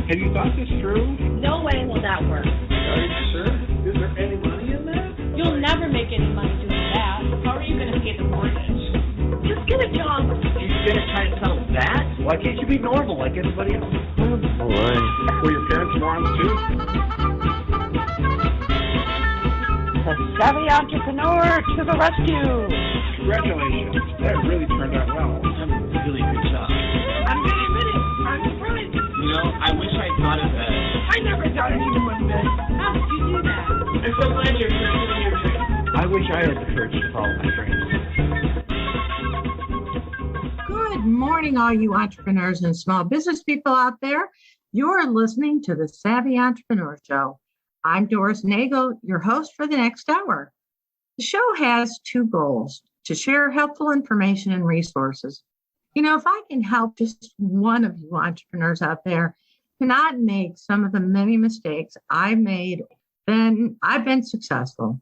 Have you thought this through? No way will that work. Are you sure? Is there any money in that? You'll never make any money doing that. How are you going to pay the mortgage? Just get a job. You're going to try to sell that? Why can't you be normal like everybody else? All right. Were your parents morons too? The savvy entrepreneur to the rescue. Congratulations. That really turned out well. Really good job. I'm going to admit it. I'm surprised. You know, I wish I thought of that. I never thought anyone would. How did you do that? I'm so glad you're pursuing your dreams. I wish I had the courage to follow my dreams. Good morning, all you entrepreneurs and small business people out there. You're listening to the Savvy Entrepreneur Show. I'm Doris Nagel, your host for the next hour. The show has two goals: to share helpful information and resources. You know, if I can help just one of you entrepreneurs out there to not make some of the many mistakes I've made, then I've been successful.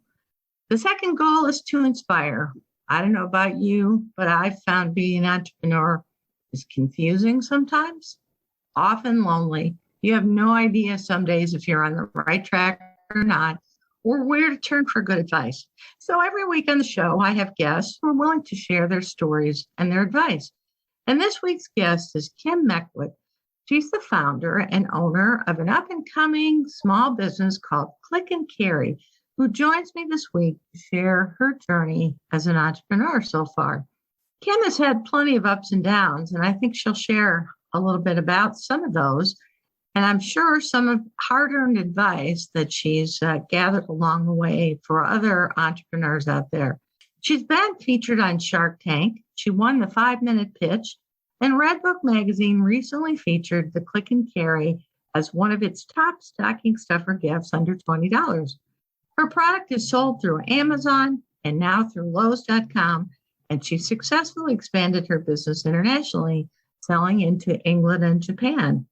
The second goal is to inspire. I don't know about you, but I've found being an entrepreneur is confusing sometimes, often lonely. You have no idea some days if you're on the right track or not, or where to turn for good advice. So every week on the show, I have guests who are willing to share their stories and their advice. And this week's guest is Kim Meckwood. She's the founder and owner of an up-and-coming small business called Click and Carry, who joins me this week to share her journey as an entrepreneur so far. Kim has had plenty of ups and downs, and I think she'll share a little bit about some of those. And I'm sure some of hard-earned advice that she's gathered along the way for other entrepreneurs out there. She's been featured on Shark Tank. She won the 5-minute pitch, and Redbook magazine recently featured the Click and Carry as one of its top stocking stuffer gifts under $20. Her product is sold through Amazon and now through Lowe's.com, and she successfully expanded her business internationally, selling into England and Japan.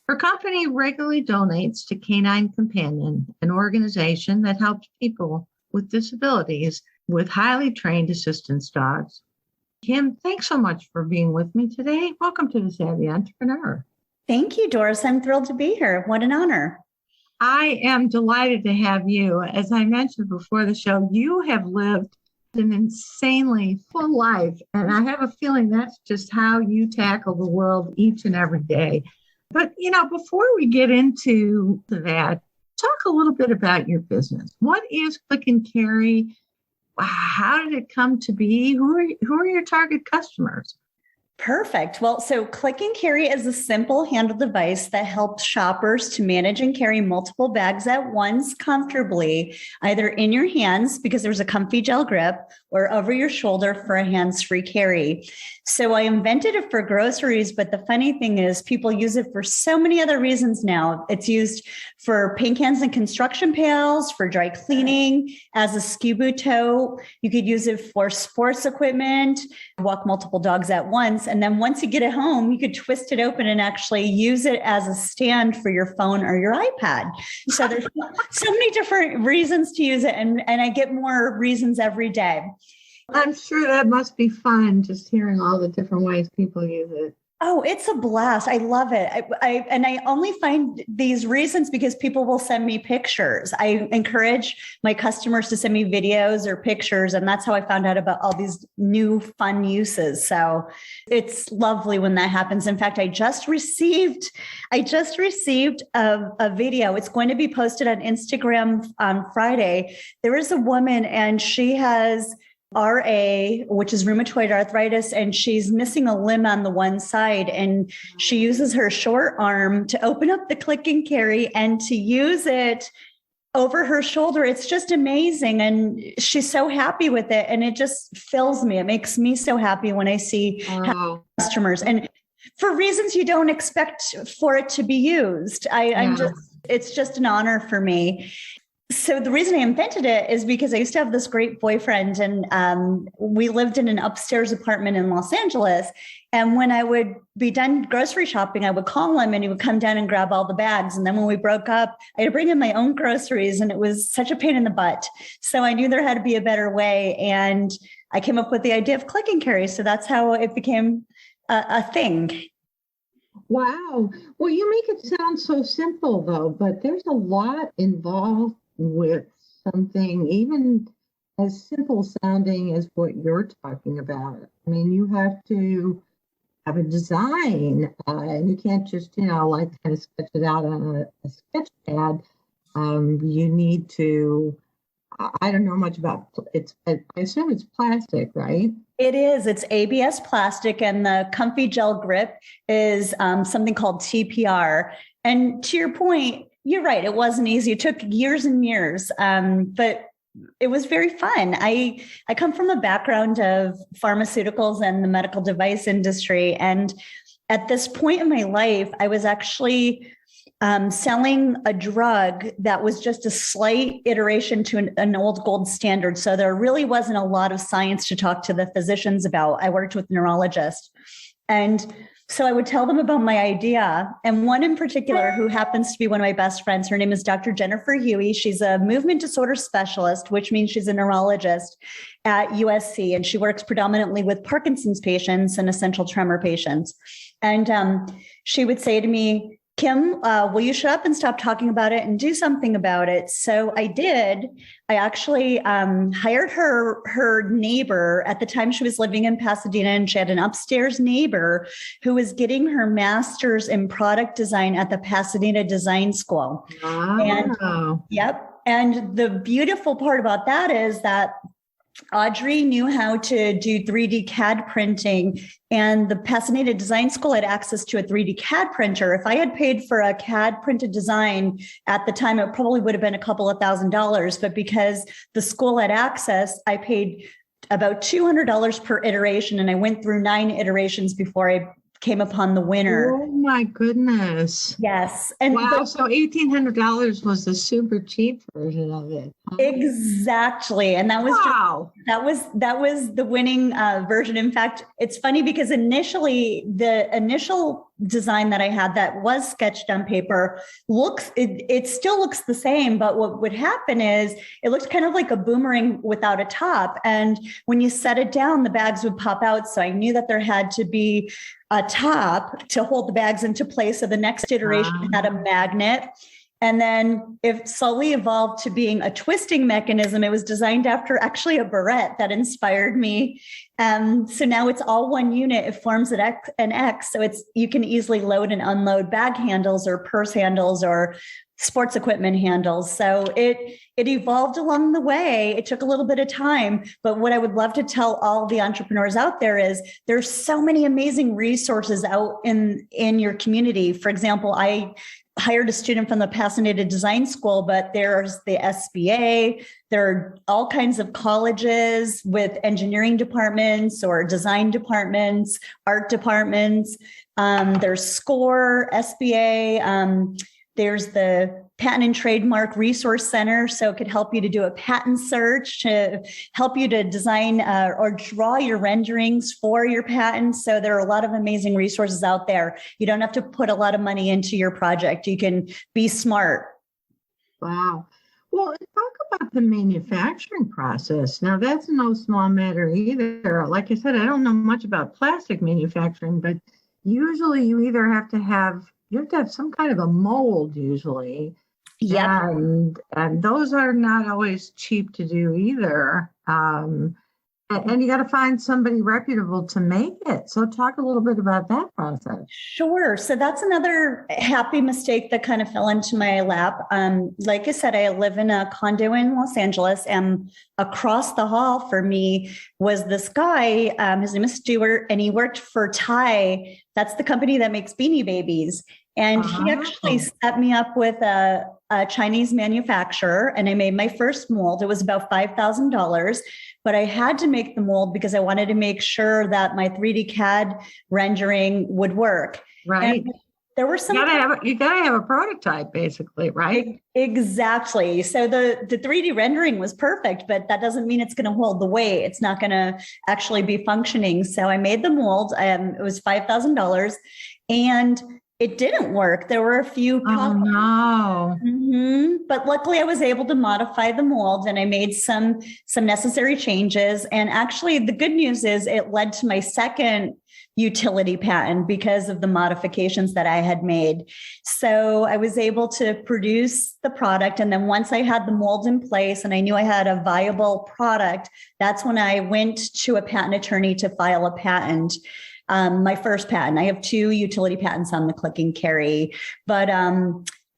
Her company regularly donates to Canine Companion, an organization that helps people with disabilities with highly trained assistance dogs. Kim, thanks so much for being with me today. Welcome to the Savvy Entrepreneur. Thank you, Doris. I'm thrilled to be here. What an honor. I am delighted to have you. As I mentioned before the show, you have lived an insanely full life, and I have a feeling that's just how you tackle the world each and every day. But, you know, before we get into that, talk a little bit about your business. What is Click and Carry? How did it come to be? Who are your target customers? Perfect. Well, so Click and Carry is a simple handle device that helps shoppers to manage and carry multiple bags at once comfortably, either in your hands because there's a comfy gel grip, or over your shoulder for a hands-free carry. So I invented it for groceries, but the funny thing is people use it for so many other reasons now. It's used for paint cans and construction pails, for dry cleaning, as a ski boot tote. You could use it for sports equipment, walk multiple dogs at once. And then once you get it home, you could twist it open and actually use it as a stand for your phone or your iPad. So there's so many different reasons to use it. And I get more reasons every day. I'm sure that must be fun, just hearing all the different ways people use it. Oh, it's a blast. I love it. I only find these reasons because people will send me pictures. I encourage my customers to send me videos or pictures. And that's how I found out about all these new fun uses. So it's lovely when that happens. In fact, I just received a video. It's going to be posted on Instagram on Friday. There is a woman and she has RA, which is rheumatoid arthritis, and she's missing a limb on the one side. And she uses her short arm to open up the Click and Carry and to use it over her shoulder. It's just amazing. And she's so happy with it. And it just fills me. It makes me so happy when I see customers. And for reasons you don't expect for it to be used. It's just an honor for me. So the reason I invented it is because I used to have this great boyfriend, and we lived in an upstairs apartment in Los Angeles. And when I would be done grocery shopping, I would call him and he would come down and grab all the bags. And then when we broke up, I had to bring in my own groceries, and it was such a pain in the butt. So I knew there had to be a better way. And I came up with the idea of Click and Carry. So that's how it became a thing. Wow. Well, you make it sound so simple, though, but there's a lot involved with something even as simple sounding as what you're talking about. I mean, you have to have a design, and you can't just, like kind of sketch it out on a sketch pad. You need to, I don't know much about it's, I assume it's plastic, right? It is. It's ABS plastic, and the comfy gel grip is something called TPR. And to your point, you're right. It wasn't easy. It took years and years, but it was very fun. I come from a background of pharmaceuticals and the medical device industry. And at this point in my life, I was actually selling a drug that was just a slight iteration to an old gold standard. So there really wasn't a lot of science to talk to the physicians about. I worked with neurologists. And so I would tell them about my idea. And one in particular, who happens to be one of my best friends, her name is Dr. Jennifer Huey. She's a movement disorder specialist, which means she's a neurologist at USC. And she works predominantly with Parkinson's patients and essential tremor patients. And she would say to me, Kim, will you shut up and stop talking about it and do something about it? So I did. I actually hired her neighbor. At the time, she was living in Pasadena, and she had an upstairs neighbor who was getting her master's in product design at the Pasadena Design School. Wow. And yep. And the beautiful part about that is that Audrey knew how to do 3D CAD printing, and the Pasadena Design School had access to a 3D CAD printer. If I had paid for a CAD printed design at the time, it probably would have been a couple of $1,000s. But because the school had access, I paid about $200 per iteration, and I went through 9 iterations before I came upon the winner. Oh my goodness. Yes. And wow. So $1,800 was the super cheap version of it. Huh? Exactly. And that was wow. That was the winning version. In fact, it's funny because the initial design that I had that was sketched on paper it still looks the same, but what would happen is it looks kind of like a boomerang without a top. And when you set it down, the bags would pop out. So I knew that there had to be a top to hold the bags into place. So the next iteration had a magnet. And then it slowly evolved to being a twisting mechanism. It was designed after actually a barrette that inspired me. So now it's all one unit. It forms an X. So you can easily load and unload bag handles or purse handles or sports equipment handles. So it evolved along the way. It took a little bit of time, but what I would love to tell all the entrepreneurs out there is there's so many amazing resources out in your community. For example, I hired a student from the Pasadena Design School, but there's the SBA. There are all kinds of colleges with engineering departments or design departments, art departments. There's SCORE, SBA. There's the Patent and Trademark Resource Center, so it could help you to do a patent search, to help you to design or draw your renderings for your patents. So there are a lot of amazing resources out there. You don't have to put a lot of money into your project. You can be smart. Wow. Well, talk about the manufacturing process. Now, that's no small matter either. Like I said, I don't know much about plastic manufacturing, but usually you either have to have some kind of a mold usually. Yeah. And those are not always cheap to do either. And you got to find somebody reputable to make it. So talk a little bit about that process. Sure. So that's another happy mistake that kind of fell into my lap. Like I said, I live in a condo in Los Angeles, and across the hall for me was this guy. His name is Stuart, and he worked for Thai. That's the company that makes Beanie Babies. And he actually set me up with a Chinese manufacturer, and I made my first mold. It was about $5,000, but I had to make the mold because I wanted to make sure that my 3D CAD rendering would work. Right. And there were some. You gotta have a prototype, basically, right? Exactly. So the 3D rendering was perfect, but that doesn't mean it's going to hold the weight. It's not going to actually be functioning. So I made the mold. It was $5,000, and it didn't work. There were a few problems. Oh, no. Mm-hmm. But luckily I was able to modify the mold, and I made some necessary changes. And actually the good news is it led to my second utility patent because of the modifications that I had made. So I was able to produce the product. And then once I had the mold in place and I knew I had a viable product, that's when I went to a patent attorney to file a patent. My first patent. I have 2 utility patents on the click and carry, but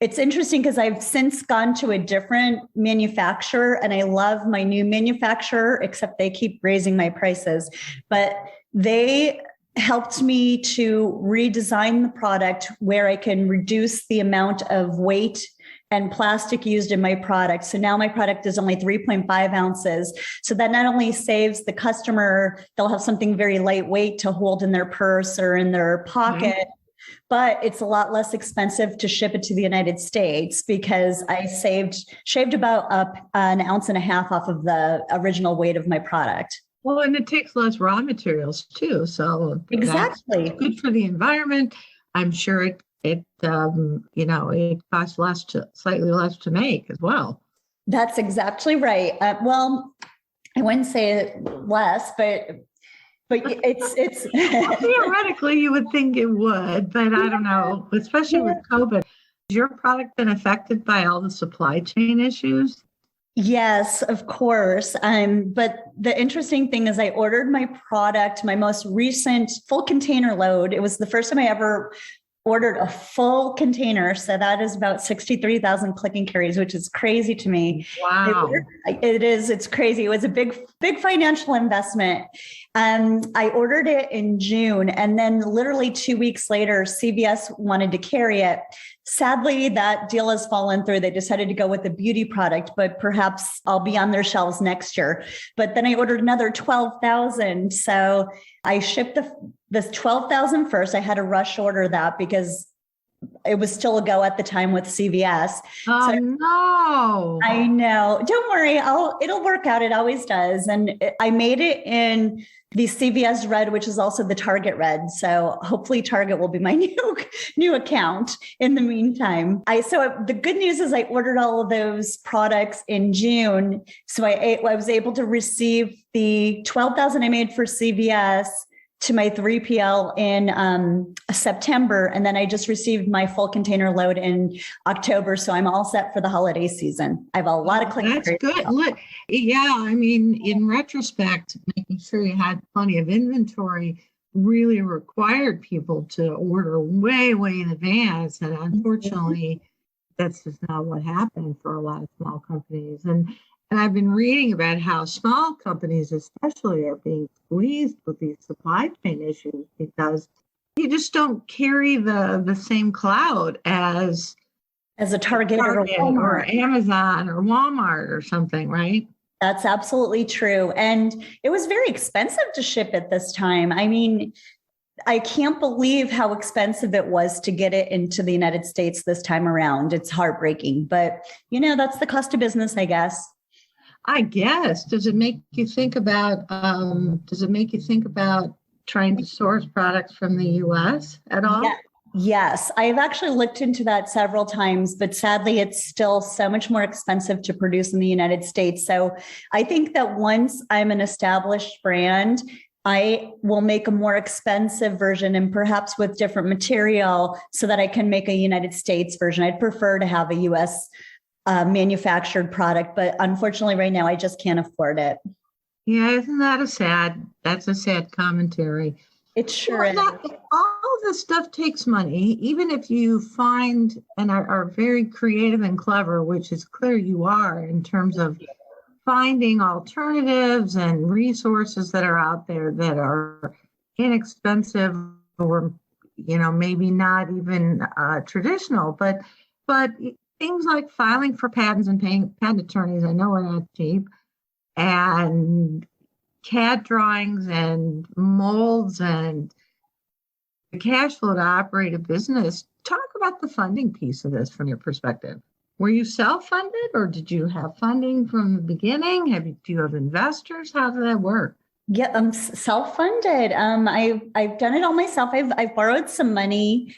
it's interesting because I've since gone to a different manufacturer and I love my new manufacturer, except they keep raising my prices, but they helped me to redesign the product where I can reduce the amount of weight and plastic used in my product. So now my product is only 3.5 ounces. So that not only saves the customer, they'll have something very lightweight to hold in their purse or in their pocket, but it's a lot less expensive to ship it to the United States because I shaved about an ounce and a half off of the original weight of my product. Well, and it takes less raw materials too. So exactly, that's good for the environment. I'm sure it costs slightly less to make as well. That's exactly right. Well, I wouldn't say less, but it's well, theoretically you would think it would, but I don't know, especially with COVID. Has your product been affected by all the supply chain issues? Yes, of course. But the interesting thing is I ordered my product, my most recent full container load. It was the first time I ever ordered a full container. So that is about 63,000 click and carries, which is crazy to me. Wow. It is. It's crazy. It was a big financial investment. I ordered it in June, and then literally 2 weeks later, CVS wanted to carry it. Sadly, that deal has fallen through. They decided to go with a beauty product, but perhaps I'll be on their shelves next year. But then I ordered another 12,000. So I shipped the 12,000 first. I had to rush order that because it was still a go at the time with CVS. Oh, so, no. I know. Don't worry. It'll work out. It always does. And I made it in the CVS red, which is also the Target red. So hopefully Target will be my new account in the meantime. So the good news is I ordered all of those products in June. So I was able to receive the 12,000 I made for CVS to my 3PL in September. And then I just received my full container load in October. So I'm all set for the holiday season. I have a lot of click. That's good. Look, yeah, I mean, in retrospect, making sure you had plenty of inventory really required people to order way, way in advance. And unfortunately, that's just not what happened for a lot of small companies. And I've been reading about how small companies especially are being squeezed with these supply chain issues because you just don't carry the same cloud as a Target or Amazon or Walmart or something, right? That's absolutely true. And it was very expensive to ship it this time. I mean, I can't believe how expensive it was to get it into the United States this time around. It's heartbreaking, but that's the cost of business, I guess. I guess. Does it make you think about trying to source products from the US at all? Yeah. Yes, I've actually looked into that several times, but sadly, it's still so much more expensive to produce in the United States. So I think that once I'm an established brand, I will make a more expensive version and perhaps with different material so that I can make a United States version. I'd prefer to have a US manufactured product, but unfortunately right now I just can't afford it. Yeah, isn't that that's a sad commentary. It sure is. All of this stuff takes money, even if you find and are very creative and clever, which is clear you are in terms of finding alternatives and resources that are out there that are inexpensive or, maybe not even traditional, but things like filing for patents and paying patent attorneys, I know are not cheap, and CAD drawings and molds and the cash flow to operate a business. Talk about the funding piece of this from your perspective. Were you self-funded or did you have funding from the beginning? Do you have investors? How did that work? Yeah, I'm self-funded. I've done it all myself. I've borrowed some money.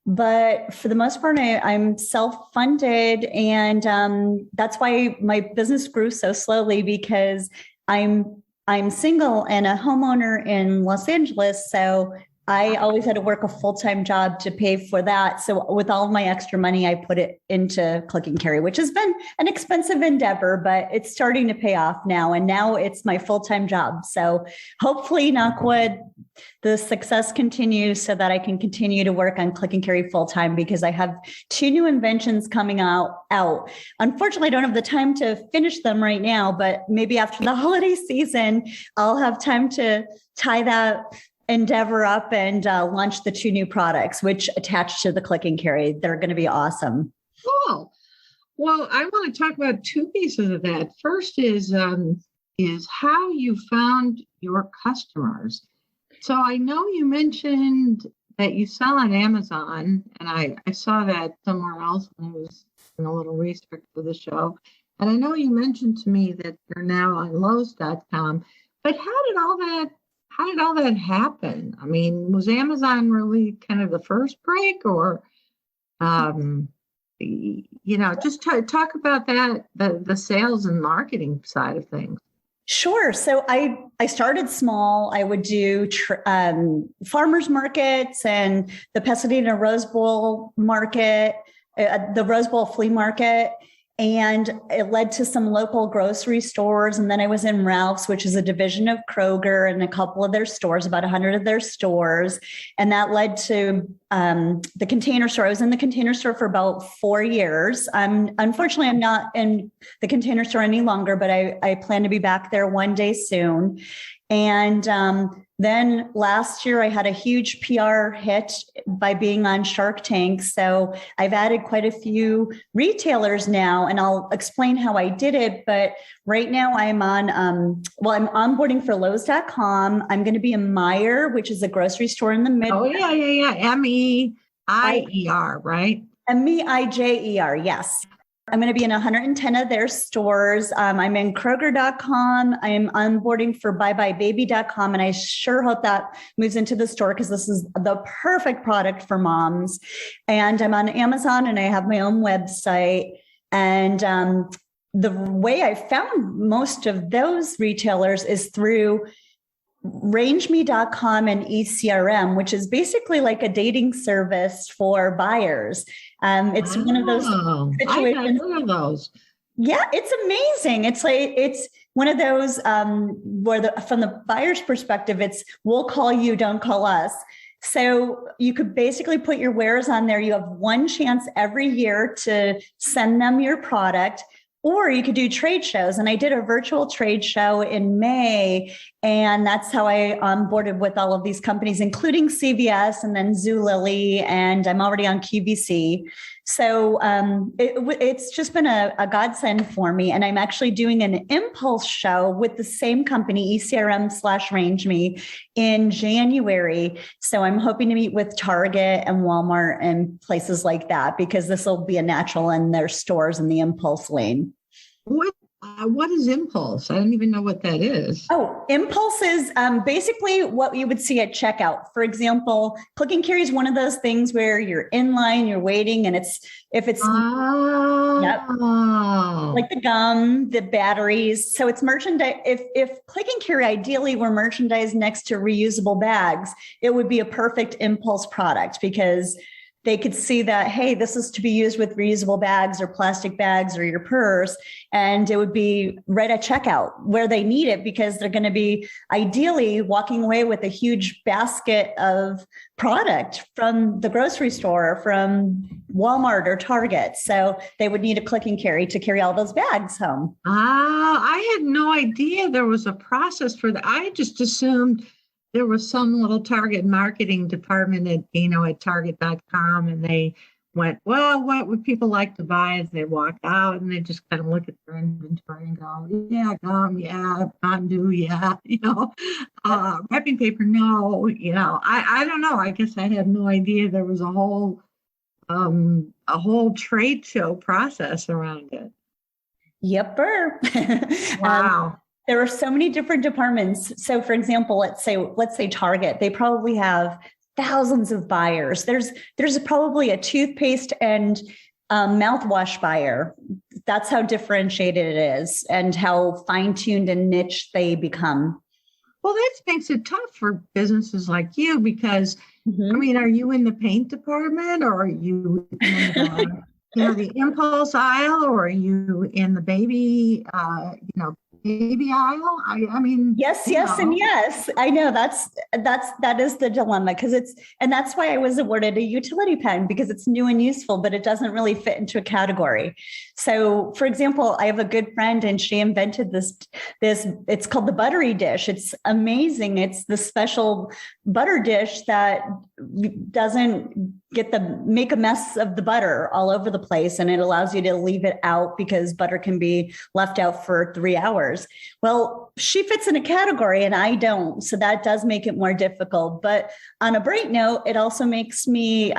But for the most part, I'm self-funded. And that's why my business grew so slowly because I'm single and a homeowner in Los Angeles. So I always had to work a full-time job to pay for that. So with all of my extra money, I put it into Click and Carry, which has been an expensive endeavor, but it's starting to pay off now. And now it's my full-time job. So hopefully, knock wood, the success continues so that I can continue to work on Click and Carry full-time, because I have 2 new inventions coming out. Unfortunately, I don't have the time to finish them right now, but maybe after the holiday season, I'll have time to tie that endeavor up and launch the 2 new products, which attach to the Click and Carry. They're going to be awesome. Cool. Well, I want to talk about 2 pieces of that. First is how you found your customers. So I know you mentioned that you sell on Amazon, and I saw that somewhere else when I was doing a little research for the show. And I know you mentioned to me that you're now on Lowe's.com. But how did all that happen? I mean, was Amazon really kind of the first break, or, just talk about that, the sales and marketing side of things. Sure. So I started small. I would do farmers markets and the Pasadena Rose Bowl market, the Rose Bowl flea market. And it led to some local grocery stores. And then I was in Ralph's, which is a division of Kroger, and a couple of their stores, about 100 of their stores. And that led to the Container Store. I was in the Container Store for about 4 years. Unfortunately, I'm not in the Container Store any longer, but I plan to be back there one day soon. And then last year, I had a huge PR hit by being on Shark Tank. So I've added quite a few retailers now, and I'll explain how I did it. But right now I'm on, I'm onboarding for Lowe's.com. I'm going to be in Meijer, which is a grocery store in the Midwest. Oh, yeah. MEIJER, right? MEIJER, yes. I'm going to be in 110 of their stores. I'm in Kroger.com. I'm onboarding for buyebuybaby.com. And I sure hope that moves into the store, because this is the perfect product for moms. And I'm on Amazon, and I have my own website. And the way I found most of those retailers is through RangeMe.com and ECRM, which is basically like a dating service for buyers. It's one of those situations. I've heard of those. Yeah, it's amazing. It's one of those where from the buyer's perspective, it's we'll call you, don't call us. So you could basically put your wares on there. You have one chance every year to send them your product. Or you could do trade shows. And I did a virtual trade show in May. And that's how I onboarded with all of these companies, including CVS and then Zulily. And I'm already on QVC. So it's just been a godsend for me. And I'm actually doing an impulse show with the same company, ECRM/RangeMe, in January. So I'm hoping to meet with Target and Walmart and places like that, because this will be a natural in their stores in the impulse lane. What is impulse? I don't even know what that is. Oh, impulse is basically what you would see at checkout. For example, Click and Carry is one of those things where you're in line, you're waiting, and like the gum, the batteries. So it's merchandise. If Click and Carry ideally were merchandise next to reusable bags, it would be a perfect impulse product, because they could see that, hey, this is to be used with reusable bags or plastic bags or your purse. And it would be right at checkout where they need it, because they're going to be ideally walking away with a huge basket of product from the grocery store, from Walmart or Target. So they would need a Click and Carry to carry all those bags home. I had no idea there was a process for that. I just assumed there was some little Target marketing department at Target.com, and they went, well, what would people like to buy as they walk out? And they just kind of look at their inventory and go, yeah, gum, yeah, Mountain Dew, yeah, wrapping paper, no, I don't know. I guess I had no idea there was a whole trade show process around it. Yepper. Wow. There are so many different departments. So for example, let's say Target, they probably have thousands of buyers. There's probably a toothpaste and mouthwash buyer. That's how differentiated it is and how fine-tuned and niche they become. Well, that makes it tough for businesses like you because, I mean, are you in the paint department or are you in the, the impulse aisle or are you in the baby, baby aisle? I mean, yes, and yes. I know that is the dilemma and that's why I was awarded a utility pen because it's new and useful, but it doesn't really fit into a category. So for example, I have a good friend and she invented this, it's called the buttery dish. It's amazing. It's the special butter dish that doesn't make a mess of the butter all over the place. And it allows you to leave it out because butter can be left out for 3 hours. Well, she fits in a category and I don't. So that does make it more difficult. But on a bright note, it also makes me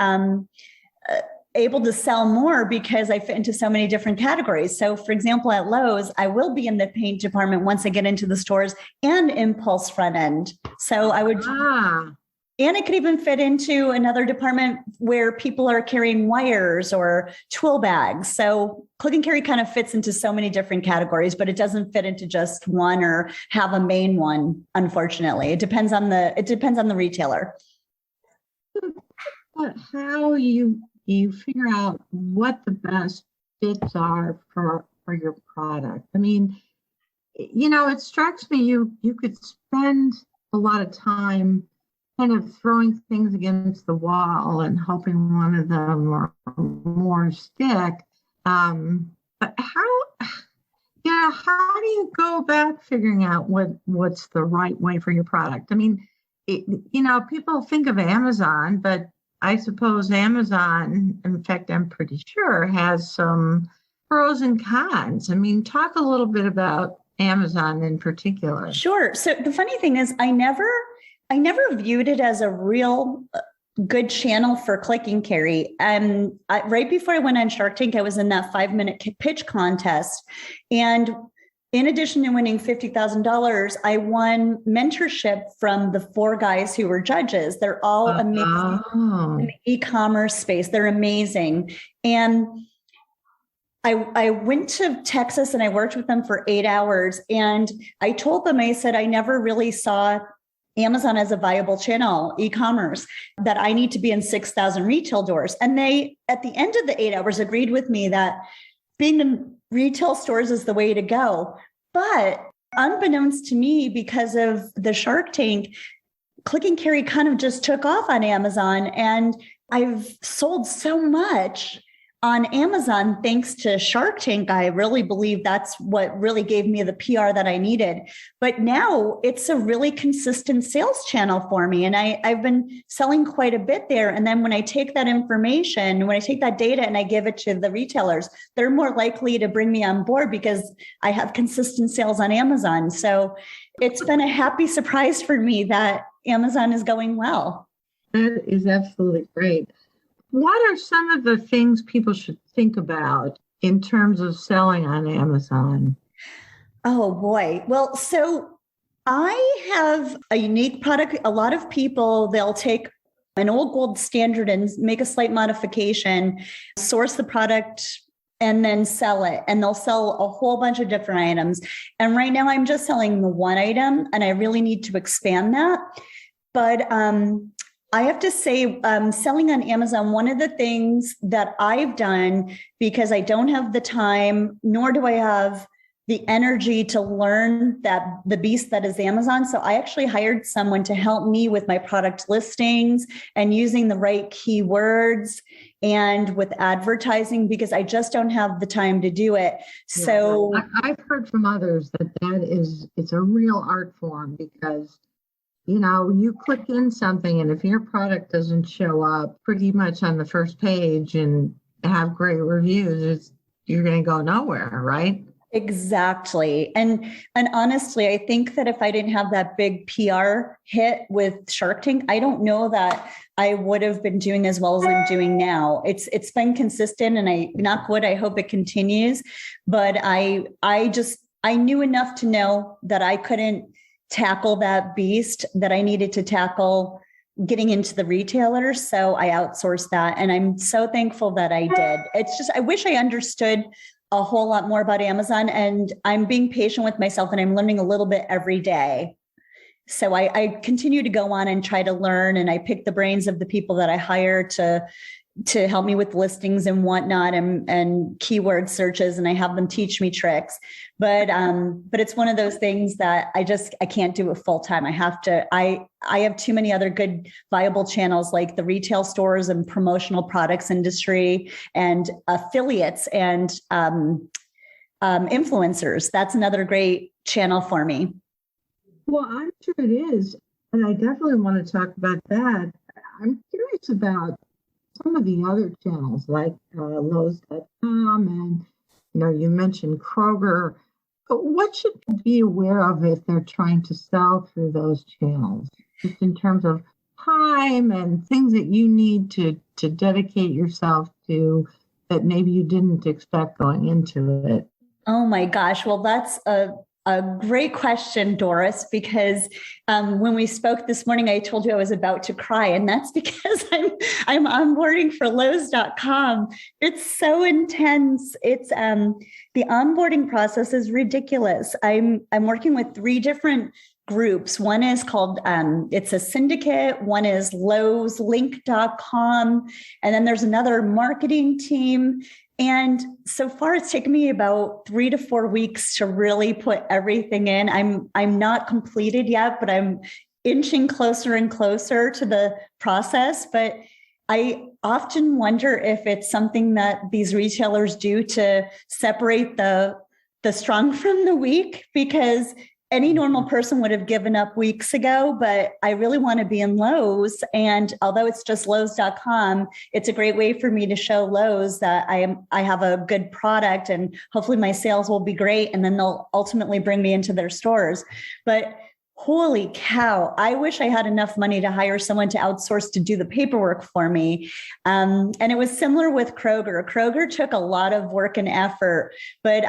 able to sell more because I fit into so many different categories. So for example, at Lowe's, I will be in the paint department once I get into the stores and impulse front end. So I would... And it could even fit into another department where people are carrying wires or tool bags. So click and carry kind of fits into so many different categories, but it doesn't fit into just one or have a main one, unfortunately. It depends on the retailer. But how you figure out what the best fits are for your product. I mean, it strikes me you could spend a lot of time kind of throwing things against the wall and hoping one of them or more stick. But how do you go about figuring out what's the right way for your product? I mean, people think of Amazon, but I suppose Amazon, in fact, I'm pretty sure, has some pros and cons. I mean, talk a little bit about Amazon in particular. Sure. So the funny thing is, I never viewed it as a real good channel for click and carry. Right before I went on Shark Tank, I was in that 5-minute pitch contest. And in addition to winning $50,000, I won mentorship from the 4 guys who were judges. They're all amazing in the e-commerce space. They're amazing. And I went to Texas and I worked with them for 8 hours. And I told them, I said, I never really saw Amazon as a viable channel, e-commerce, that I need to be in 6,000 retail doors. And they, at the end of the 8 hours, agreed with me that being in retail stores is the way to go. But unbeknownst to me, because of the Shark Tank, click and carry kind of just took off on Amazon. And I've sold so much on Amazon, thanks to Shark Tank. I really believe that's what really gave me the PR that I needed. But now it's a really consistent sales channel for me. And I've been selling quite a bit there. And then when I take that information, when I take that data and I give it to the retailers, they're more likely to bring me on board because I have consistent sales on Amazon. So it's been a happy surprise for me that Amazon is going well. That is absolutely great. What are some of the things people should think about in terms of selling on Amazon? Oh, boy. Well, so I have a unique product. A lot of people, they'll take an old gold standard and make a slight modification, source the product, and then sell it. And they'll sell a whole bunch of different items. And right now I'm just selling the one item, and I really need to expand that. But I have to say, selling on Amazon, one of the things that I've done, because I don't have the time, nor do I have the energy to learn that the beast that is Amazon. So I actually hired someone to help me with my product listings and using the right keywords and with advertising, because I just don't have the time to do it. Yeah, so I've heard from others it's a real art form because you click in something, and if your product doesn't show up pretty much on the first page and have great reviews, you're going to go nowhere, right? Exactly. And honestly, I think that if I didn't have that big PR hit with Shark Tank, I don't know that I would have been doing as well as I'm doing now. It's been consistent, and knock wood, I hope it continues. But I knew enough to know that I couldn't tackle that beast, that I needed to tackle getting into the retailers. So I outsourced that. And I'm so thankful that I did. It's just, I wish I understood a whole lot more about Amazon, and I'm being patient with myself, and I'm learning a little bit every day. So I continue to go on and try to learn, and I pick the brains of the people that I hire to help me with listings and whatnot and keyword searches, and I have them teach me tricks. But it's one of those things that I can't do it full time. I have too many other good viable channels like the retail stores and promotional products industry and affiliates and influencers. That's another great channel for me. Well, I'm sure it is. And I definitely want to talk about that. I'm curious about some of the other channels like Lowe's.com and, you mentioned Kroger. But what should they be aware of if they're trying to sell through those channels, just in terms of time and things that you need to dedicate yourself to that maybe you didn't expect going into it? Oh my gosh. Well, that's a great question, Doris, because when we spoke this morning, I told you I was about to cry, and that's because I'm onboarding for Lowe's.com. It's so intense. It's the onboarding process is ridiculous. I'm working with 3 different groups. One is called it's a syndicate. One is Lowe'sLink.com, and then there's another marketing team. And so far, it's taken me about 3 to 4 weeks to really put everything in. I'm not completed yet, but I'm inching closer and closer to the process. But I often wonder if it's something that these retailers do to separate the strong from the weak, because any normal person would have given up weeks ago, but I really want to be in Lowe's. And although it's just Lowe's.com, it's a great way for me to show Lowe's that I have a good product, and hopefully my sales will be great. And then they'll ultimately bring me into their stores. But holy cow, I wish I had enough money to hire someone to outsource to do the paperwork for me. And it was similar with Kroger. Kroger took a lot of work and effort, but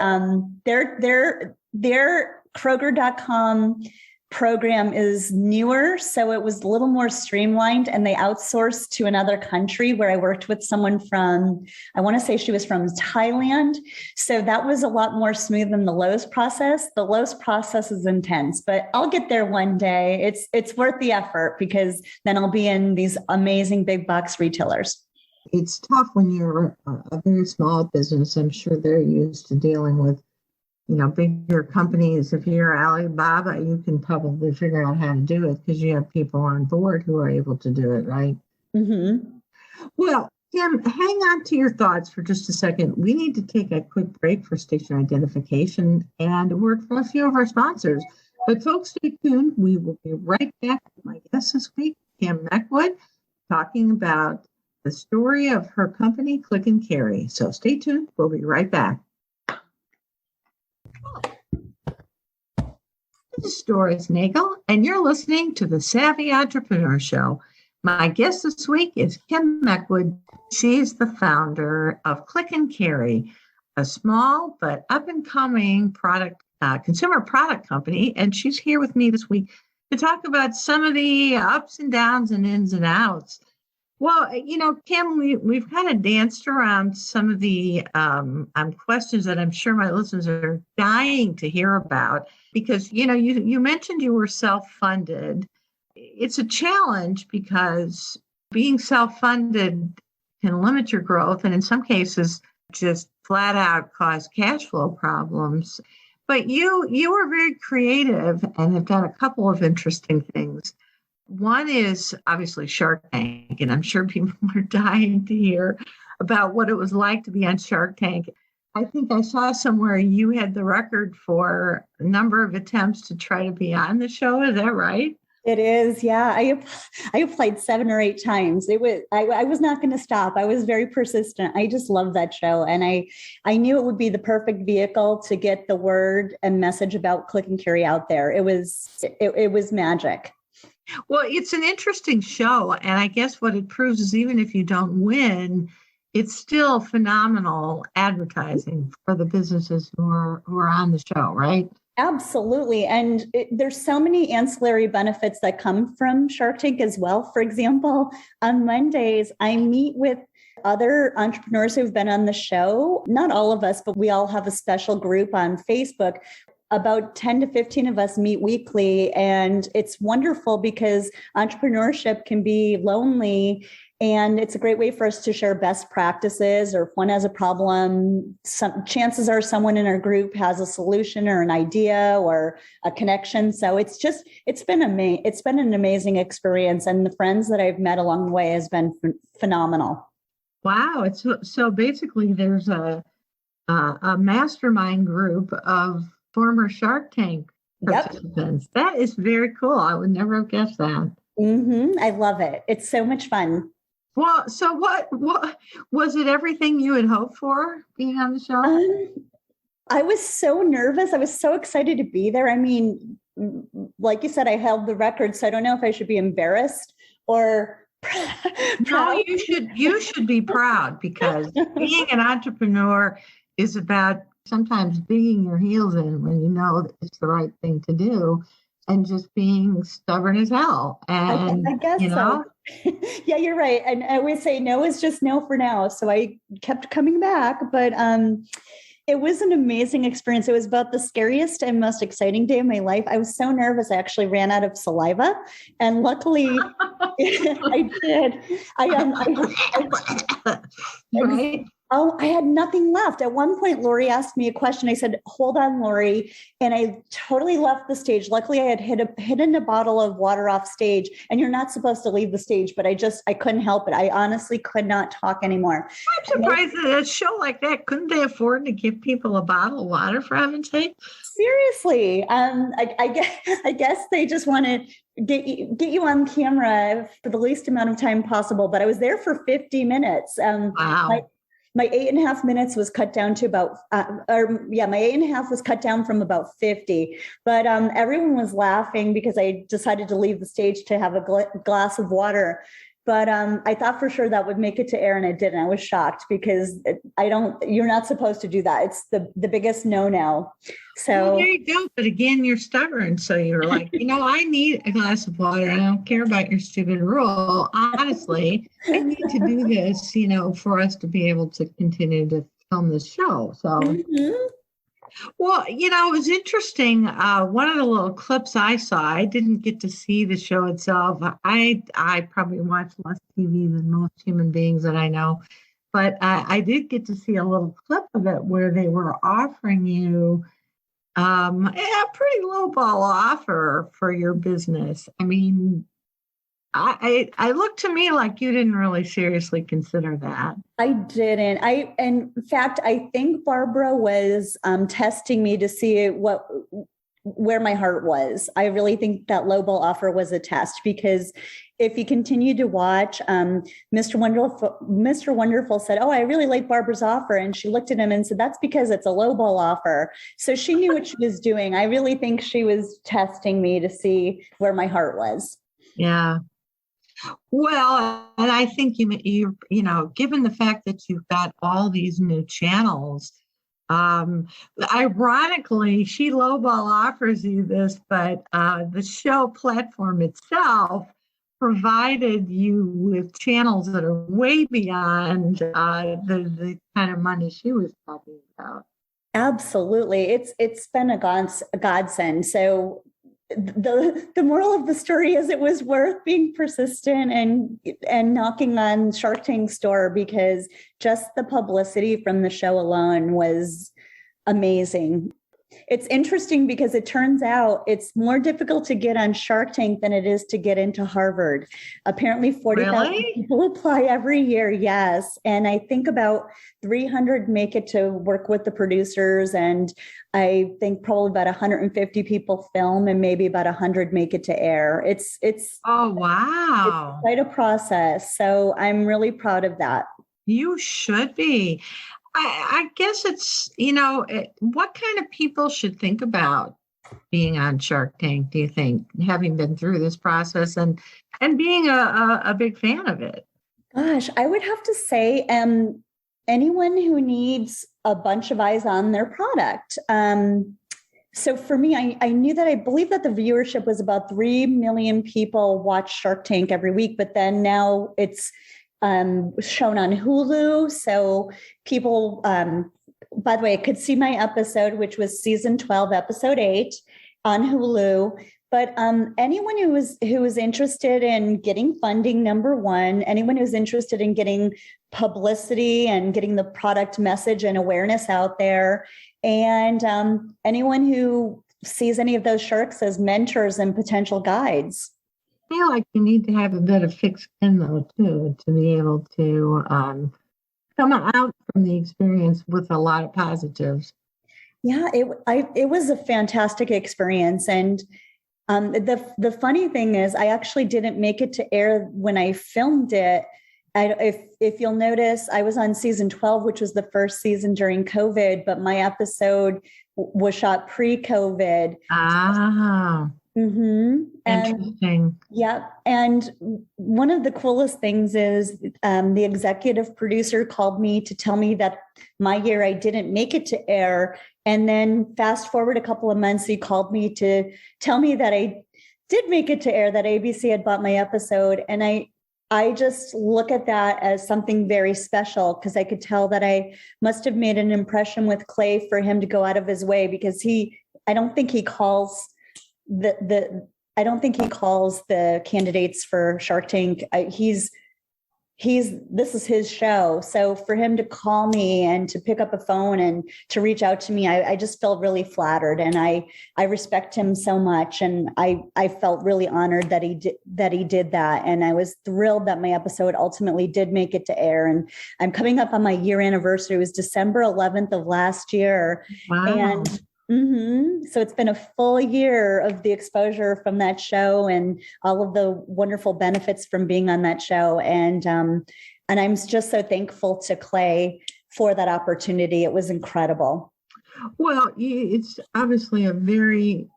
their Kroger.com program is newer, so it was a little more streamlined, and they outsourced to another country where I worked with someone from, I want to say she was from Thailand. So that was a lot more smooth than the Lowe's process. The Lowe's process is intense, but I'll get there one day. It's worth the effort, because then I'll be in these amazing big box retailers. It's tough when you're a very small business. I'm sure they're used to dealing with bigger companies. If you're Alibaba, you can probably figure out how to do it because you have people on board who are able to do it, right? Mm-hmm. Well, Kim, hang on to your thoughts for just a second. We need to take a quick break for station identification and a word from a few of our sponsors. But folks, stay tuned. We will be right back with my guest this week, Kim Meckwood, talking about the story of her company, Click and Carry. So stay tuned. We'll be right back. This is Doris Nagel, and you're listening to the Savvy Entrepreneur Show. My guest this week is Kim Meckwood. She's the founder of Click and Carry, a small but up-and-coming consumer product company, and she's here with me this week to talk about some of the ups and downs and ins and outs. Well, Kim, we've kind of danced around some of the questions that I'm sure my listeners are dying to hear about, because, you mentioned you were self-funded. It's a challenge because being self-funded can limit your growth, and in some cases just flat out cause cash flow problems. But you are very creative and have done a couple of interesting things. One is obviously Shark Tank, and I'm sure people are dying to hear about what it was like to be on Shark Tank. I think I saw somewhere you had the record for a number of attempts to try to be on the show. Is that right? It is, yeah. I applied 7 or 8 times. I was not going to stop. I was very persistent. I just love that show, and I knew it would be the perfect vehicle to get the word and message about Click and Carry out there. It was magic. Well, it's an interesting show, and I guess what it proves is even if you don't win, it's still phenomenal advertising for the businesses who are on the show, right? Absolutely. And there's so many ancillary benefits that come from Shark Tank as well. For example, on Mondays, I meet with other entrepreneurs who've been on the show. Not all of us, but we all have a special group on Facebook. about 10 to 15 of us meet weekly, and it's wonderful because entrepreneurship can be lonely, and it's a great way for us to share best practices, or if one has a problem, chances are someone in our group has a solution or an idea or a connection. So it's been an amazing experience, and the friends that I've met along the way has been phenomenal. Wow. So basically there's a mastermind group of former Shark Tank participants. Yep. That is very cool. I would never have guessed that. I love it. It's so much fun. Well, so what was it? Everything you had hoped for being on the show? I was so nervous. I was so excited to be there. I mean, like you said, I held the record, so I don't know if I should be embarrassed or proud. No, you should be proud, because being an entrepreneur is about sometimes digging your heels in when you know that it's the right thing to do, and just being stubborn as hell. And I guess so. Yeah, you're right. And I always say no is just no for now. So I kept coming back, but it was an amazing experience. It was about the scariest and most exciting day of my life. I was so nervous. I actually ran out of saliva, and luckily I did. Right. Oh, I had nothing left. At one point, Lori asked me a question. I said, "Hold on, Lori." And I totally left the stage. Luckily, I had hidden a bottle of water off stage, and you're not supposed to leave the stage, but I couldn't help it. I honestly could not talk anymore. I'm surprised that a show like that, couldn't they afford to give people a bottle of water, for heaven's sake? Seriously. I guess they just want to get you on camera for the least amount of time possible. But I was there for 50 minutes. Wow. My 8.5 minutes was cut down to about, my 8.5 was cut down from about 50. But everyone was laughing because I decided to leave the stage to have a glass of water. But I thought for sure that would make it to air, and it didn't. I was shocked because you're not supposed to do that. It's the biggest no-no. So well, there you go. But again, you're stubborn. So you're like, I need a glass of water. I don't care about your stupid rule. Honestly, I need to do this, for us to be able to continue to film this show. So, Well, it was interesting. One of the little clips I saw, I didn't get to see the show itself. I probably watch less TV than most human beings that I know. But I did get to see a little clip of it where they were offering you a pretty low-ball offer for your business. I mean, I looked to me like you didn't really seriously consider that. I didn't. In fact, I think Barbara was testing me to see where my heart was. I really think that lowball offer was a test, because if you continue to watch, Mr. Wonderful said, "Oh, I really like Barbara's offer," and she looked at him and said, "That's because it's a lowball offer." So she knew what she was doing. I really think she was testing me to see where my heart was. Yeah. Well, and I think you given the fact that you've got all these new channels, ironically, she lowball offers you this, but the show platform itself provided you with channels that are way beyond the kind of money she was talking about. Absolutely, it's been a godsend. So the moral of the story is it was worth being persistent and knocking on Shark Tank's door, because just the publicity from the show alone was amazing. It's interesting because it turns out it's more difficult to get on Shark Tank than it is to get into Harvard. Apparently 40,000 people apply every year. Yes. And I think about 300 make it to work with the producers. And I think probably about 150 people film, and maybe about 100 make it to air. It's oh, wow. It's quite a process. So I'm really proud of that. You should be. I guess it's, what kind of people should think about being on Shark Tank, do you think, having been through this process and being a big fan of it? Gosh, I would have to say anyone who needs a bunch of eyes on their product. So for me, I knew that I believe that the viewership was about 3 million people watch Shark Tank every week, but then now it's shown on Hulu. So people by the way, could see my episode, which was season 12, episode 8 on Hulu. But anyone who was interested in getting funding, number one, anyone who's interested in getting publicity and getting the product message and awareness out there, and anyone who sees any of those sharks as mentors and potential guides. I feel like you need to have a bit of thick skin, though, too, to be able to come out from the experience with a lot of positives. Yeah, it was a fantastic experience. And the funny thing is, I actually didn't make it to air when I filmed it. If you'll notice, I was on season 12, which was the first season during COVID, but my episode was shot pre-COVID. Ah, interesting. Yeah. And one of the coolest things is the executive producer called me to tell me that my year I didn't make it to air. And then fast forward a couple of months, he called me to tell me that I did make it to air, that ABC had bought my episode. And I just look at that as something very special, because I could tell that I must have made an impression with Clay for him to go out of his way, because I don't think he calls the candidates for Shark Tank. This is his show. So for him to call me and to pick up a phone and to reach out to me, I just felt really flattered, and I respect him so much. And I felt really honored that he did that. And I was thrilled that my episode ultimately did make it to air. And I'm coming up on my year anniversary. It was December 11th of last year. Wow. And so it's been a full year of the exposure from that show and all of the wonderful benefits from being on that show. And I'm just so thankful to Clay for that opportunity. It was incredible. Well, it's obviously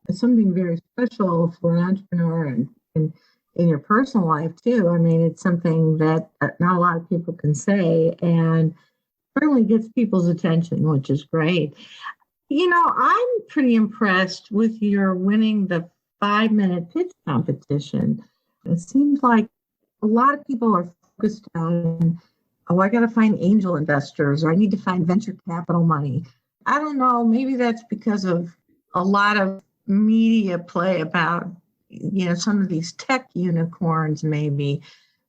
something very special for an entrepreneur and in your personal life too. I mean, it's something that not a lot of people can say, and certainly gets people's attention, which is great. You know, I'm pretty impressed with your winning the 5-minute pitch competition. It seems like a lot of people are focused on, I got to find angel investors, or I need to find venture capital money. I don't know, maybe that's because of a lot of media play about, some of these tech unicorns maybe.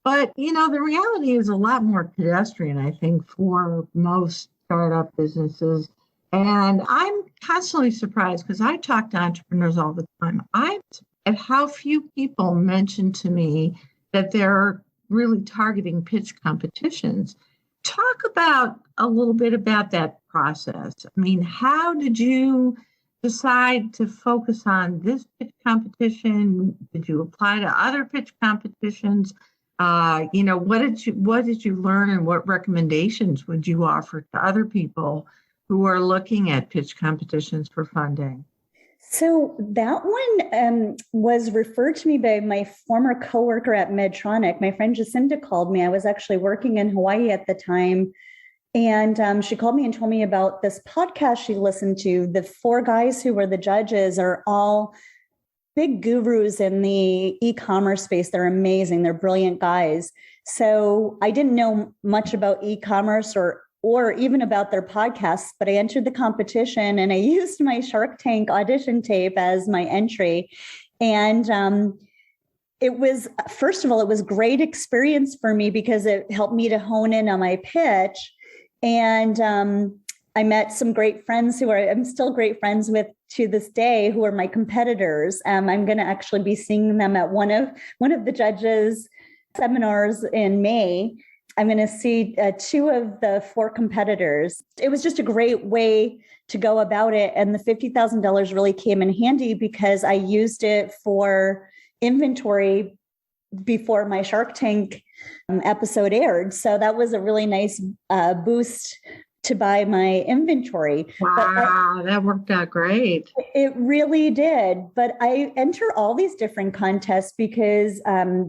But, the reality is a lot more pedestrian, I think, for most startup businesses. And I'm constantly surprised, because I talk to entrepreneurs all the time. I'm at how few people mention to me that they're really targeting pitch competitions. Talk about a little bit about that process. I mean, how did you decide to focus on this pitch competition? Did you apply to other pitch competitions? What did you learn, and what recommendations would you offer to other people who are looking at pitch competitions for funding? So that one was referred to me by my former coworker at Medtronic. My friend Jacinda called me. I was actually working in Hawaii at the time. And she called me and told me about this podcast she listened to. The 4 guys who were the judges are all big gurus in the e-commerce space. They're amazing. They're brilliant guys. So I didn't know much about e-commerce or even about their podcasts, but I entered the competition and I used my Shark Tank audition tape as my entry. And it was, first of all, it was great experience for me because it helped me to hone in on my pitch. And I met some great friends who I'm still great friends with to this day, who are my competitors. I'm going to actually be seeing them at one of the judges' seminars in May. I'm going to see 2 of the 4 competitors. It was just a great way to go about it. And the $50,000 really came in handy because I used it for inventory before my Shark Tank episode aired. So that was a really nice boost to buy my inventory. Wow, that worked out great. It really did. But I enter all these different contests because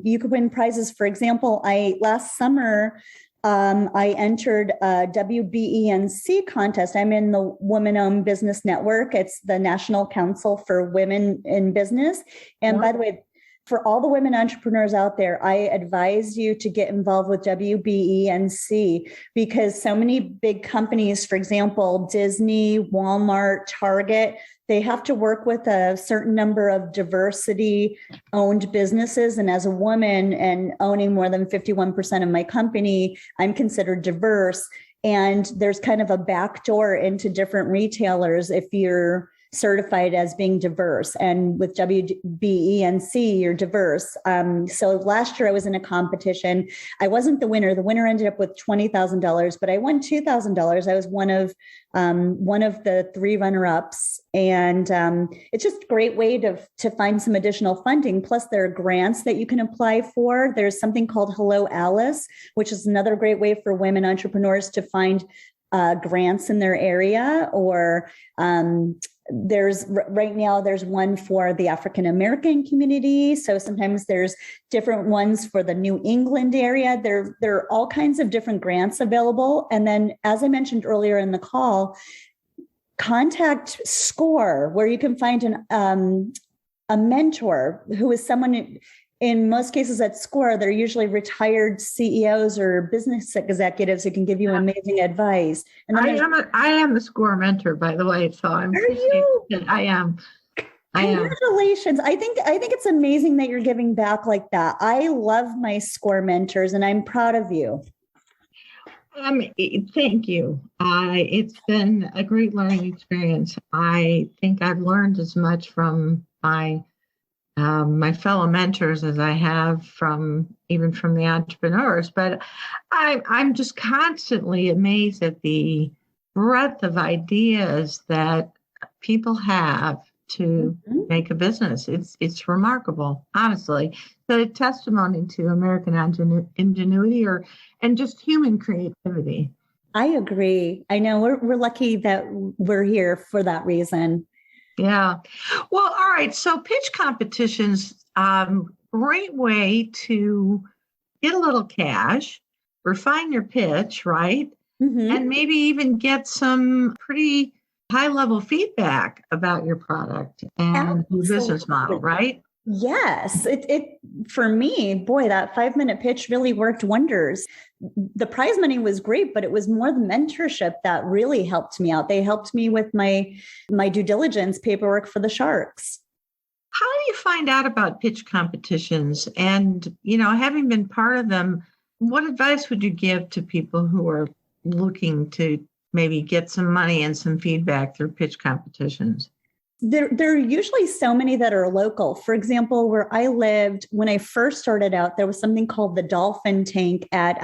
you could win prizes. For example, last summer, I entered a WBENC contest. I'm in the Women-Owned Business Network. It's the National Council for Women in Business. And by the way, For all the women entrepreneurs out there, I advise you to get involved with WBENC because so many big companies, for example, Disney, Walmart, Target, they have to work with a certain number of diversity-owned businesses. And as a woman and owning more than 51% of my company, I'm considered diverse. And there's kind of a backdoor into different retailers if you're certified as being diverse. And with WBENC, you're diverse. So last year I was in a competition. I wasn't the winner. The winner ended up with $20,000, but I won $2,000. I was one of the 3 runner-ups. And it's just a great way to find some additional funding. Plus there are grants that you can apply for. There's something called Hello Alice, which is another great way for women entrepreneurs to find grants in their area, or there's one for the African American community. So sometimes there's different ones for the New England area. There are all kinds of different grants available. And then, as I mentioned earlier in the call, contact SCORE, where you can find a mentor who is someone. In most cases at SCORE, they're usually retired CEOs or business executives who can give you amazing advice. And I am a SCORE mentor, by the way. So I'm. Are you? I am. Congratulations. I think it's amazing that you're giving back like that. I love my SCORE mentors and I'm proud of you. Thank you. It's been a great learning experience. I think I've learned as much from my fellow mentors as I have from the entrepreneurs, but I'm just constantly amazed at the breadth of ideas that people have to make a business. It's remarkable, honestly. So a testimony to American ingenuity and just human creativity. I agree. I know we're lucky that we're here for that reason. Yeah. Well, all right. So pitch competitions, great way to get a little cash, refine your pitch, right? Mm-hmm. And maybe even get some pretty high level feedback about your product and your business model, right? Yes. It for me, boy, that 5-minute pitch really worked wonders. The prize money was great, but it was more the mentorship that really helped me out. They helped me with my due diligence paperwork for the sharks. How do you find out about pitch competitions? And, having been part of them, what advice would you give to people who are looking to maybe get some money and some feedback through pitch competitions? There are usually so many that are local. For example, where I lived, when I first started out, there was something called the Dolphin Tank at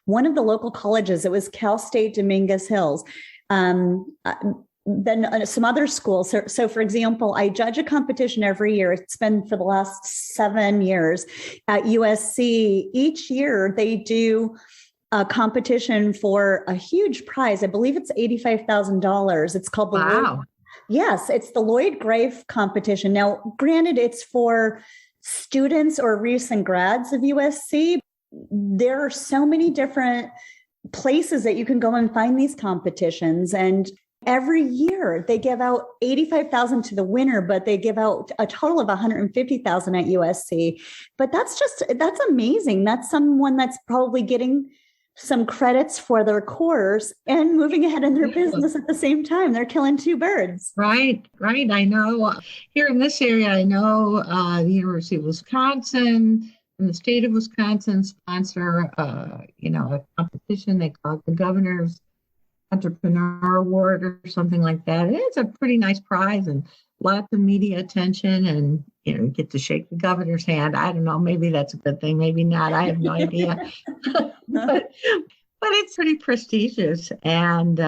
one of the local colleges. It was Cal State Dominguez Hills. Then some other schools. So, for example, I judge a competition every year. It's been for the last 7 years at USC. Each year they do a competition for a huge prize. I believe it's $85,000. It's called the Wow. Yes, it's the Lloyd Grafe competition. Now, granted, it's for students or recent grads of USC. There are so many different places that you can go and find these competitions. And every year they give out $85,000 to the winner, but they give out a total of $150,000 at USC. But that's amazing. That's someone that's probably getting some credits for their course and moving ahead in their business at the same time. They're killing 2 birds. Right. I know here in this area, the University of Wisconsin and the state of Wisconsin sponsor, a competition. They call it the Governor's Entrepreneur Award or something like that. It's a pretty nice prize and lots of media attention, and you get to shake the governor's hand. I don't know, maybe that's a good thing, maybe not. I have no idea. but it's pretty prestigious. And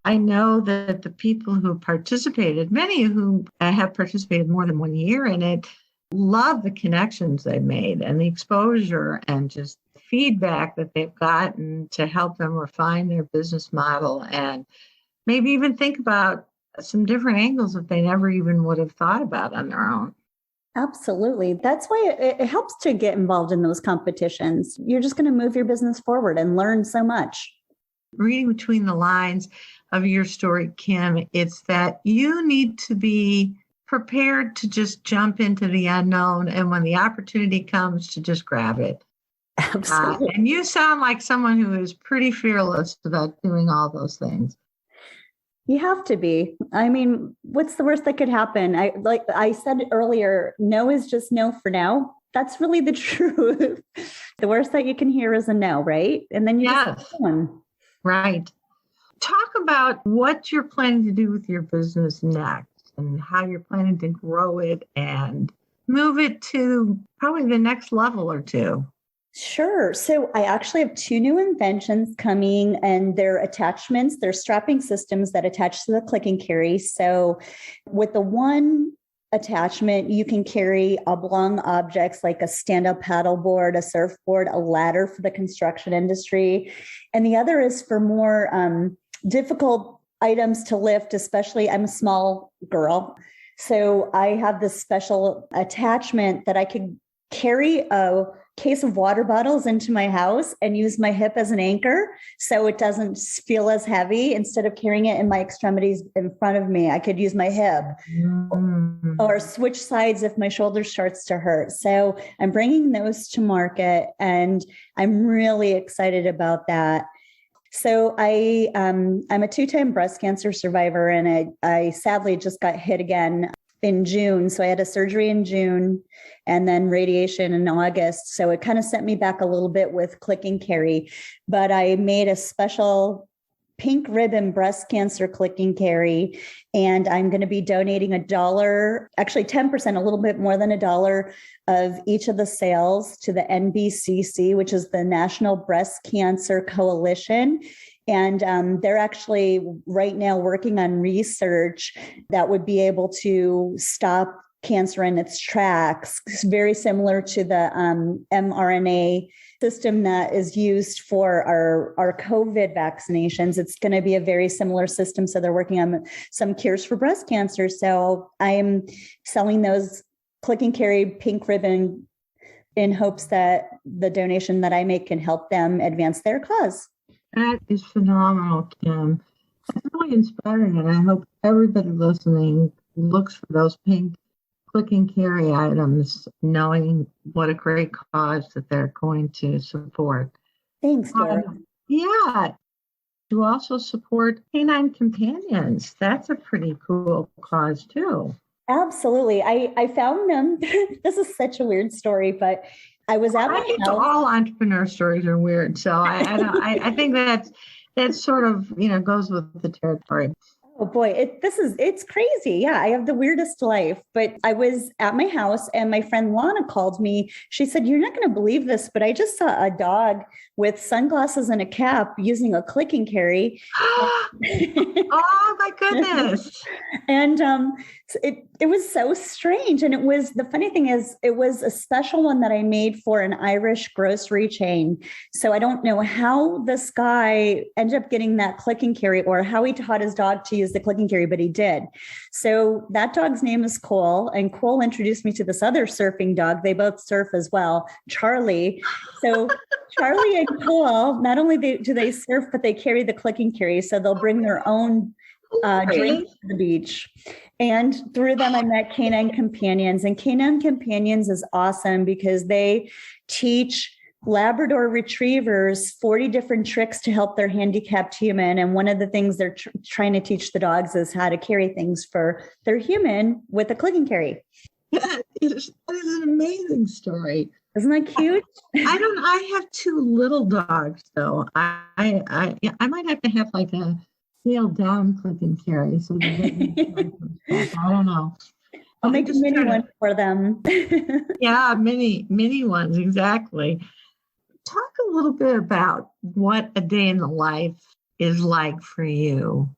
I know that the people who participated, many of whom have participated more than 1 year in it, love the connections they made and the exposure and just feedback that they've gotten to help them refine their business model and maybe even think about some different angles that they never even would have thought about on their own. Absolutely. That's why it helps to get involved in those competitions. You're just going to move your business forward and learn so much. Reading between the lines of your story, Kim, it's that you need to be prepared to just jump into the unknown, and when the opportunity comes, to just grab it. Absolutely. And you sound like someone who is pretty fearless about doing all those things. You have to be. I mean, what's the worst that could happen? Like I said earlier, no is just no for now. That's really the truth. The worst that you can hear is a no, right? And then you just go on. Right. Talk about what you're planning to do with your business next and how you're planning to grow it and move it to probably the next level or two. Sure. So I actually have 2 new inventions coming, and they're attachments. They're strapping systems that attach to the click and carry. So with the one attachment, you can carry oblong objects like a stand-up paddleboard, a surfboard, a ladder for the construction industry. And the other is for more difficult items to lift, especially I'm a small girl. So I have this special attachment that I could carry a case of water bottles into my house and use my hip as an anchor so it doesn't feel as heavy. Instead of carrying it in my extremities in front of me, I could use my hip or switch sides if my shoulder starts to hurt. So I'm bringing those to market, and I'm really excited about that. So I'm a 2-time breast cancer survivor, and I sadly just got hit again in June. So I had a surgery in June and then radiation in August. So it kind of set me back a little bit with click and carry, but I made a special pink ribbon breast cancer click and carry. And I'm going to be donating $1, actually 10%, a little bit more than $1 of each of the sales to the NBCC, which is the National Breast Cancer Coalition. And they're actually right now working on research that would be able to stop cancer in its tracks, very similar to the mRNA system that is used for our COVID vaccinations. It's going to be a very similar system. So they're working on some cures for breast cancer. So I'm selling those click and carry pink ribbon in hopes that the donation that I make can help them advance their cause. That is phenomenal, Kim. It's really inspiring, and I hope everybody listening looks for those pink click and carry items, knowing what a great cause that they're going to support. Thanks, Dora. Yeah. You also support canine companions. That's a pretty cool cause, too. Absolutely. I found them. This is such a weird story, but I was at my house. All entrepreneur stories are weird. So I think that sort of, goes with the territory. Oh boy, it's crazy. Yeah, I have the weirdest life. But I was at my house and my friend Lana called me. She said, "You're not going to believe this, but I just saw a dog with sunglasses and a cap using a click and carry." Oh my goodness. And it was so strange. And the funny thing is, it was a special one that I made for an Irish grocery chain. So I don't know how this guy ended up getting that click and carry or how he taught his dog to use the click and carry, but he did. So that dog's name is Cole, and Cole introduced me to this other surfing dog. They both surf as well, Charlie. So Charlie and Cole, not only do they surf, but they carry the click and carry. So they'll bring their own drinks to the beach. And through them, I met Canine Companions. And Canine Companions is awesome because they teach Labrador retrievers 40 different tricks to help their handicapped human. And one of the things they're trying to teach the dogs is how to carry things for their human with a click and carry. That is an amazing story. Isn't that cute? I have 2 little dogs, though. I might have to have like a scaled down click and carry. So I don't know. I'll make a mini one for them. Yeah, mini ones, exactly. Talk a little bit about what a day in the life is like for you.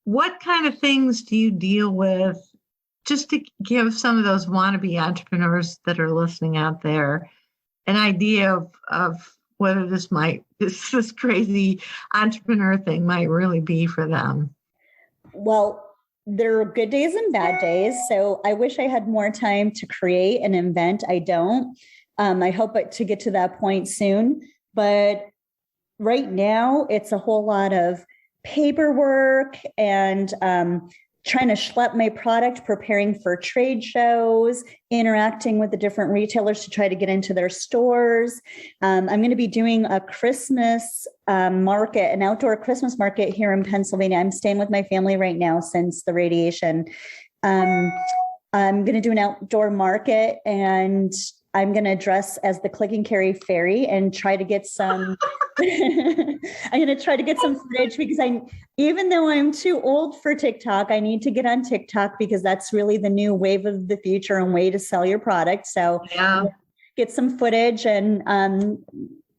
What kind of things do you deal with? Just to give some of those wannabe entrepreneurs that are listening out there an idea of whether this crazy entrepreneur thing might really be for them. Well, there are good days and bad days. So I wish I had more time to create and invent. I don't. I hope to get to that point soon. But right now, it's a whole lot of paperwork and trying to schlep my product, preparing for trade shows, interacting with the different retailers to try to get into their stores. I'm going to be doing a Christmas market, an outdoor Christmas market here in Pennsylvania. I'm staying with my family right now since the radiation. I'm going to do an outdoor market, and I'm going to dress as the Click and Carry fairy and try to get some. I'm going to try to get some footage because even though I'm too old for TikTok, I need to get on TikTok because that's really the new wave of the future and way to sell your product. So get some footage, and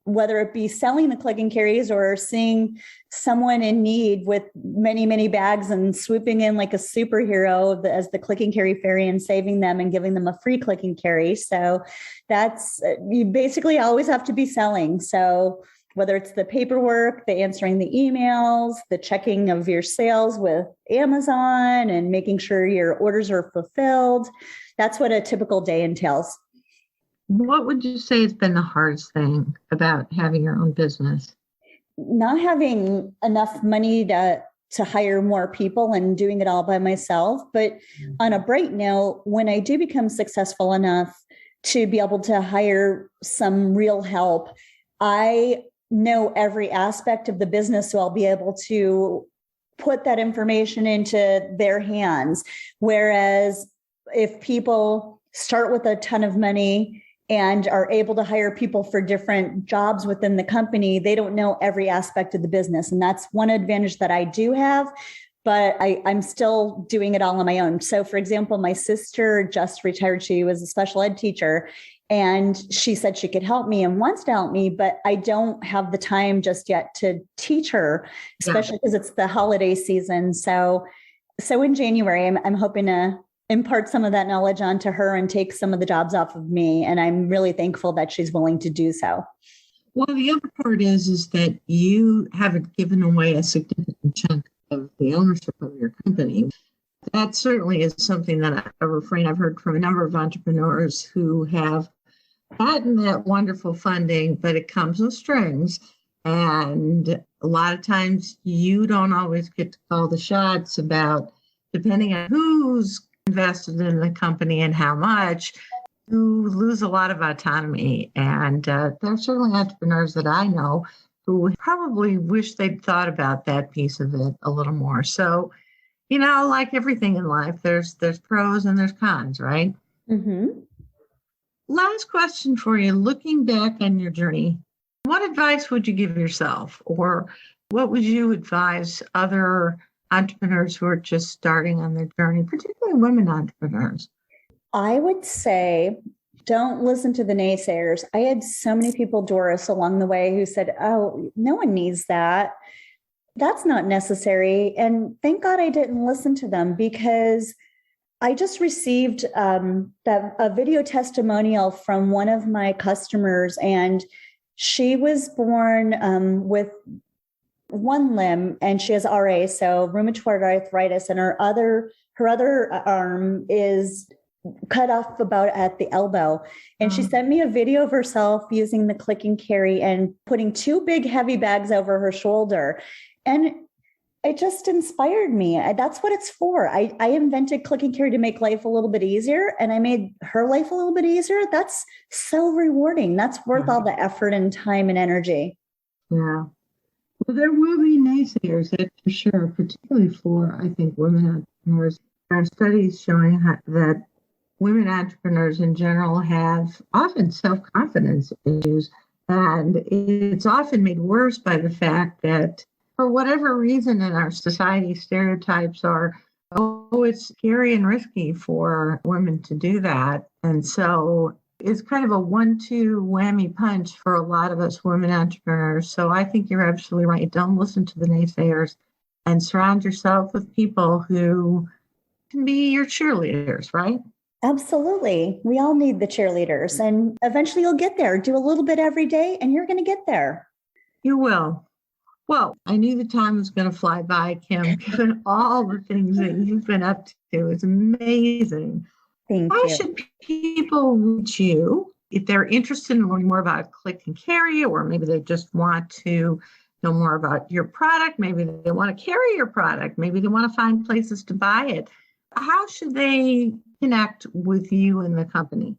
whether it be selling the Click and Carries or seeing someone in need with many, many bags and swooping in like a superhero as the Click and Carry fairy and saving them and giving them a free Click and Carry. So that's, you basically always have to be selling. So whether it's the paperwork, the answering the emails, the checking of your sales with Amazon and making sure your orders are fulfilled, that's what a typical day entails. What would you say has been the hardest thing about having your own business? Not having enough money to hire more people and doing it all by myself. But on a bright note, when I do become successful enough to be able to hire some real help, I know every aspect of the business, so I'll be able to put that information into their hands. Whereas if people start with a ton of money and are able to hire people for different jobs within the company, they don't know every aspect of the business. And that's one advantage that I do have, but I'm still doing it all on my own. So for example, my sister just retired. She was a special ed teacher, and she said she could help me and wants to help me, but I don't have the time just yet to teach her, especially because it's the holiday season. So in January, I'm hoping to impart some of that knowledge onto her and take some of the jobs off of me. And I'm really thankful that she's willing to do so. Well, the other part is that you haven't given away a significant chunk of the ownership of your company. That certainly is something that a refrain I've heard from a number of entrepreneurs who have gotten that wonderful funding, but it comes with strings. And a lot of times you don't always get to call the shots about, depending on who's invested in the company and how much, you lose a lot of autonomy. And there are certainly entrepreneurs that I know who probably wish they'd thought about that piece of it a little more. So, you know, like everything in life, there's pros and there's cons, right? Mm-hmm. Last question for you. Looking back on your journey, what advice would you give yourself, or what would you advise other entrepreneurs who are just starting on their journey, particularly women entrepreneurs? I would say, don't listen to the naysayers. I had so many people, Doris, along the way who said, oh, no one needs that. That's not necessary. And thank God I didn't listen to them, because I just received a video testimonial from one of my customers, and she was born with one limb, and she has RA, so rheumatoid arthritis, and her other arm is cut off about at the elbow. And she sent me a video of herself using the Click and Carry and putting two big heavy bags over her shoulder. And it just inspired me. That's what it's for. I invented Click and Carry to make life a little bit easier, and I made her life a little bit easier. That's so rewarding. That's worth all the effort and time and energy. Yeah. Well, there will be naysayers, that's for sure, particularly for, I think, women entrepreneurs. There are studies showing that women entrepreneurs in general have often self-confidence issues, and it's often made worse by the fact that for whatever reason in our society, stereotypes are, oh, it's scary and risky for women to do that. And so it's kind of a 1-2 whammy punch for a lot of us women entrepreneurs. So I think you're absolutely right. Don't listen to the naysayers and surround yourself with people who can be your cheerleaders, right? Absolutely. We all need the cheerleaders, and eventually you'll get there. Do a little bit every day and you're going to get there. You will. Well, I knew the time was going to fly by, Kim, given all the things that you've been up to. It's amazing. Thank you. Why should people reach you if they're interested in learning more about Click and Carry, or maybe they just want to know more about your product. Maybe they want to carry your product. Maybe they want to find places to buy it. How should they connect with you and the company?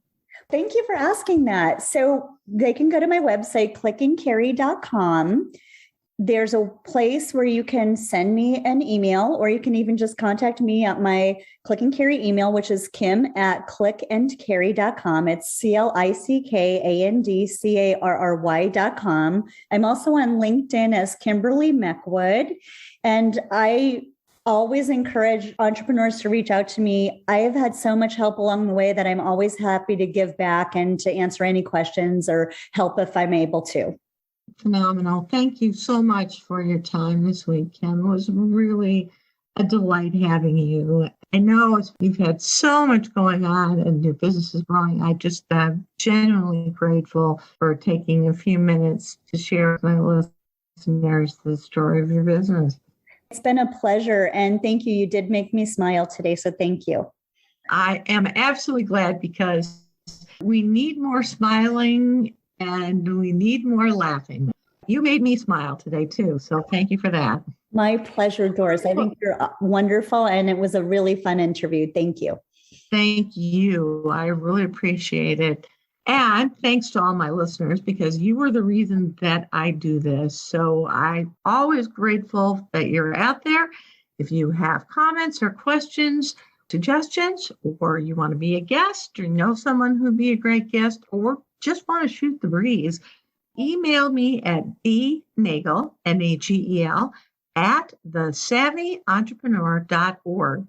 Thank you for asking that. So they can go to my website, clickandcarry.com. There's a place where you can send me an email, or you can even just contact me at my Click and Carry email, which is kim@clickandcarry.com. It's CLICKANDCARRY.com. I'm also on LinkedIn as Kimberly Meckwood. And I always encourage entrepreneurs to reach out to me. I have had so much help along the way that I'm always happy to give back and to answer any questions or help if I'm able to. Phenomenal. Thank you so much for your time this week, Kim. It was really a delight having you. I know you've had so much going on and your business is growing. I just am genuinely grateful for taking a few minutes to share with my listeners the story of your business. It's been a pleasure. And thank you. You did make me smile today. So thank you. I am absolutely glad, because we need more smiling and we need more laughing. You made me smile today too. So thank you for that. My pleasure, Doris. I think you're wonderful. And it was a really fun interview. Thank you. Thank you. I really appreciate it. And thanks to all my listeners, because you were the reason that I do this. So I'm always grateful that you're out there. If you have comments or questions, suggestions, or you want to be a guest or know someone who'd be a great guest, or just want to shoot the breeze, email me at bnagel, Nagel, at thesavvyentrepreneur.org.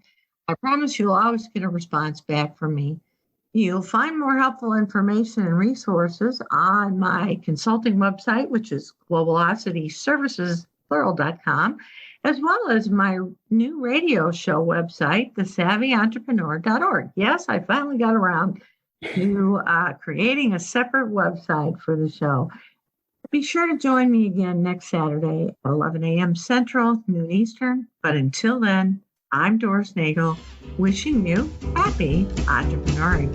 I promise you'll always get a response back from me. You'll find more helpful information and resources on my consulting website, which is globalocityservices.com, as well as my new radio show website, thesavvyentrepreneur.org. Yes, I finally got around to creating a separate website for the show. Be sure to join me again next Saturday at 11 a.m. Central, noon Eastern. But until then, I'm Doris Nagel, wishing you happy entrepreneuring.